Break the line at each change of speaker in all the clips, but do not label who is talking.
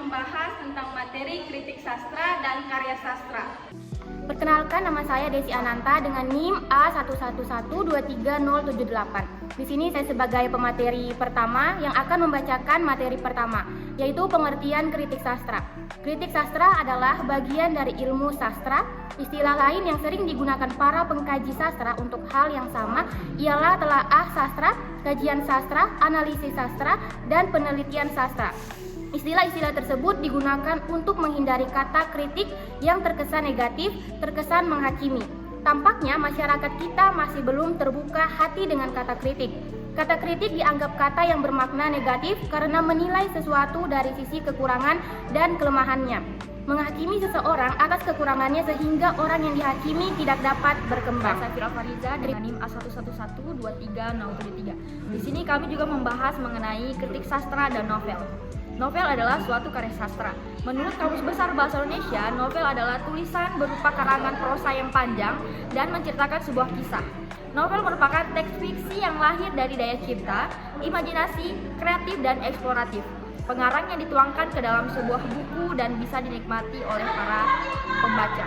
membahas tentang materi kritik sastra dan karya sastra.
Perkenalkan, nama saya Desi Ananta dengan NIM A11123078. Di sini saya sebagai pemateri pertama yang akan membacakan materi pertama, yaitu pengertian kritik sastra. Kritik sastra adalah bagian dari ilmu sastra. Istilah lain yang sering digunakan para pengkaji sastra untuk hal yang sama ialah telaah sastra, kajian sastra, analisis sastra, dan penelitian sastra. Istilah-istilah tersebut digunakan untuk menghindari kata kritik yang terkesan negatif, terkesan menghakimi. Tampaknya masyarakat kita masih belum terbuka hati dengan kata kritik. Kata kritik dianggap kata yang bermakna negatif karena menilai sesuatu dari sisi kekurangan dan kelemahannya. Menghakimi seseorang atas kekurangannya sehingga orang yang dihakimi tidak dapat berkembang.
Saya Fira Fariza dari NIM A11123073. Di sini kami juga membahas mengenai kritik sastra dan novel. Novel adalah suatu karya sastra. Menurut Kamus Besar Bahasa Indonesia, novel adalah tulisan berupa karangan prosa yang panjang dan menceritakan sebuah kisah. Novel merupakan teks fiksi yang lahir dari daya cipta, imajinasi, kreatif, dan eksploratif. Pengarang yang dituangkan ke dalam sebuah buku dan bisa dinikmati oleh para pembaca.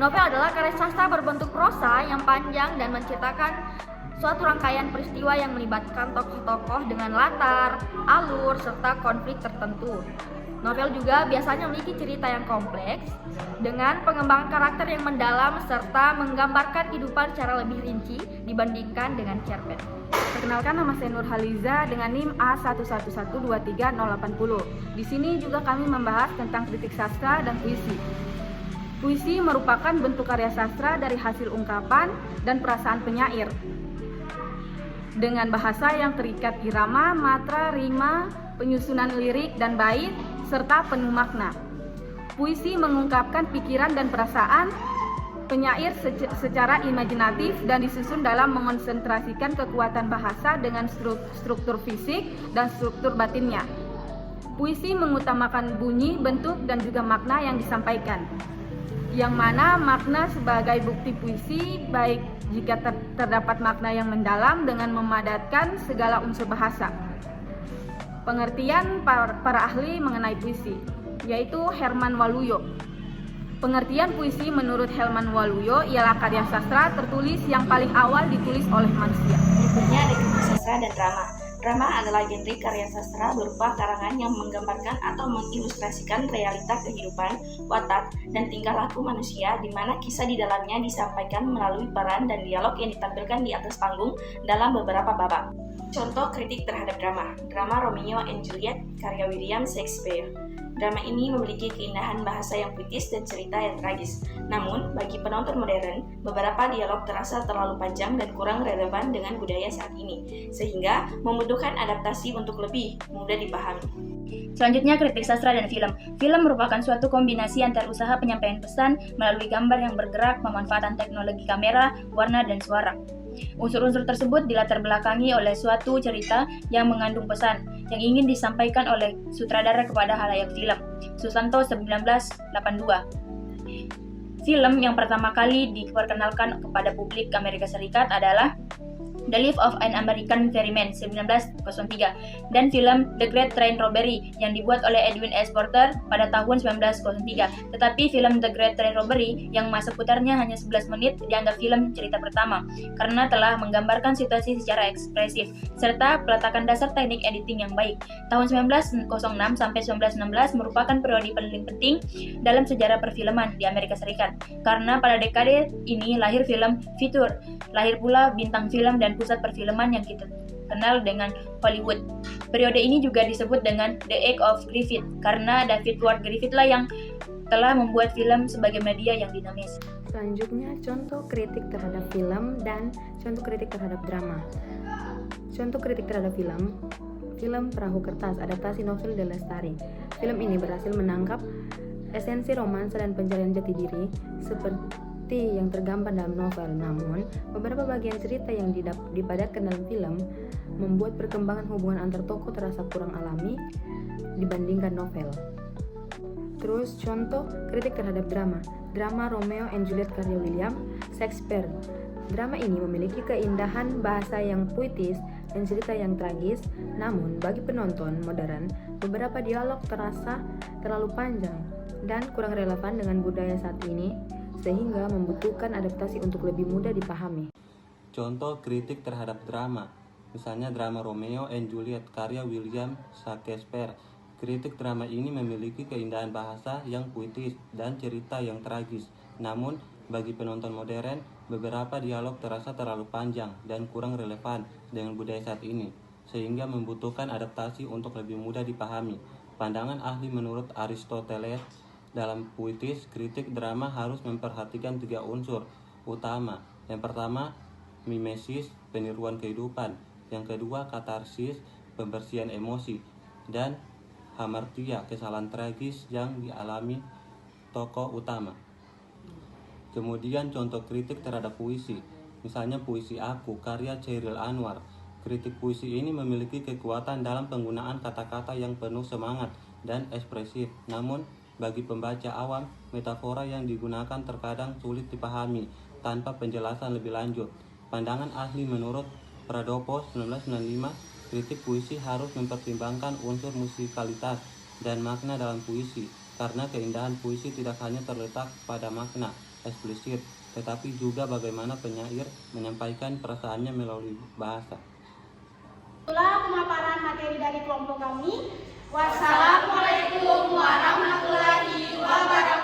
Novel adalah karya sastra berbentuk prosa yang panjang dan menceritakan suatu rangkaian peristiwa yang melibatkan tokoh-tokoh dengan latar, alur, serta konflik tertentu. Novel juga biasanya memiliki cerita yang kompleks dengan pengembangan karakter yang mendalam serta menggambarkan kehidupan secara lebih rinci dibandingkan dengan cerpen.
Perkenalkan, nama saya Nur Haliza dengan NIM A11123080. Di sini juga kami membahas tentang kritik sastra dan puisi. Puisi merupakan bentuk karya sastra dari hasil ungkapan dan perasaan penyair dengan bahasa yang terikat irama, matra, rima, penyusunan lirik dan bait, serta penuh makna. Puisi mengungkapkan pikiran dan perasaan penyair secara imajinatif dan disusun dalam mengonsentrasikan kekuatan bahasa dengan struktur fisik dan struktur batinnya. Puisi mengutamakan bunyi, bentuk, dan juga makna yang disampaikan, yang mana makna sebagai bukti puisi baik jika terdapat makna yang mendalam dengan memadatkan segala unsur bahasa. Pengertian para ahli mengenai puisi, yaitu Herman Waluyo. Pengertian puisi menurut Herman Waluyo ialah karya sastra tertulis yang paling awal ditulis oleh manusia.
Berikutnya ada kritik sastra dan drama. Drama adalah genre karya sastra berupa karangan yang menggambarkan atau mengilustrasikan realita kehidupan, watak, dan tingkah laku manusia di mana kisah di dalamnya disampaikan melalui peran dan dialog yang ditampilkan di atas panggung dalam beberapa babak. Contoh kritik terhadap drama. Drama Romeo and Juliet karya William Shakespeare. Drama ini memiliki keindahan bahasa yang puitis dan cerita yang tragis. Namun, bagi penonton modern, beberapa dialog terasa terlalu panjang dan kurang relevan dengan budaya saat ini, sehingga membutuhkan adaptasi untuk lebih mudah dipahami.
Selanjutnya, kritik sastra dan film. Film merupakan suatu kombinasi antar usaha penyampaian pesan melalui gambar yang bergerak, pemanfaatan teknologi kamera, warna, dan suara. Unsur-unsur tersebut dilatar belakangi oleh suatu cerita yang mengandung pesan yang ingin disampaikan oleh sutradara kepada halayak film. Susanto 1982. Film yang pertama kali diperkenalkan kepada publik Amerika Serikat adalah The Life of an American Ferryman 1903 dan film The Great Train Robbery yang dibuat oleh Edwin S. Porter pada tahun 1903. Tetapi film The Great Train Robbery yang masa putarnya hanya 11 menit dianggap film cerita pertama karena telah menggambarkan situasi secara ekspresif serta peletakan dasar teknik editing yang baik. Tahun 1906 sampai 1916 merupakan periode paling penting dalam sejarah perfilman di Amerika Serikat karena pada dekade ini lahir film fitur, lahir pula bintang film dan pusat perfilman yang kita kenal dengan Hollywood. Periode ini juga disebut dengan The Age of Griffith karena David Ward Griffith lah yang telah membuat film sebagai media yang dinamis.
Selanjutnya, contoh kritik terhadap film dan contoh kritik terhadap drama. Contoh kritik terhadap film Perahu Kertas, adaptasi novel De Lestari. Film ini berhasil menangkap esensi romansa dan pencarian jati diri seperti yang tergambar dalam novel. Namun, beberapa bagian cerita yang dipadatkan dalam film membuat perkembangan hubungan antar tokoh terasa kurang alami dibandingkan novel. Terus, contoh kritik terhadap drama. Drama Romeo and Juliet karya William Shakespeare. Drama ini memiliki keindahan bahasa yang puitis dan cerita yang tragis, namun bagi penonton modern,
Beberapa dialog terasa terlalu panjang dan kurang relevan dengan budaya saat ini, sehingga membutuhkan adaptasi untuk lebih mudah dipahami.
Contoh kritik terhadap drama, misalnya drama Romeo and Juliet karya William Shakespeare. Kritik drama ini memiliki keindahan bahasa yang puitis dan cerita yang tragis. Namun, bagi penonton modern, beberapa dialog terasa terlalu panjang dan kurang relevan dengan budaya saat ini, sehingga membutuhkan adaptasi untuk lebih mudah dipahami. Pandangan ahli menurut Aristoteles, dalam puitis, kritik drama harus memperhatikan 3 unsur utama. Yang pertama, mimesis, peniruan kehidupan. Yang kedua, katarsis, pembersihan emosi. Dan hamartia, kesalahan tragis yang dialami tokoh utama. Kemudian contoh kritik terhadap puisi, misalnya puisi Aku karya Chairil Anwar. Kritik puisi ini memiliki kekuatan dalam penggunaan kata-kata yang penuh semangat dan ekspresif. Namun, bagi pembaca awam, metafora yang digunakan terkadang sulit dipahami tanpa penjelasan lebih lanjut. Pandangan ahli menurut Pradopo 1995, kritik puisi harus mempertimbangkan unsur musikalitas dan makna dalam puisi, karena keindahan puisi tidak hanya terletak pada makna eksplisit, tetapi juga bagaimana penyair menyampaikan perasaannya melalui bahasa.
Itulah pemaparan materi dari kelompok kami.
Wassalamualaikum warahmatullahi wabarakatuh.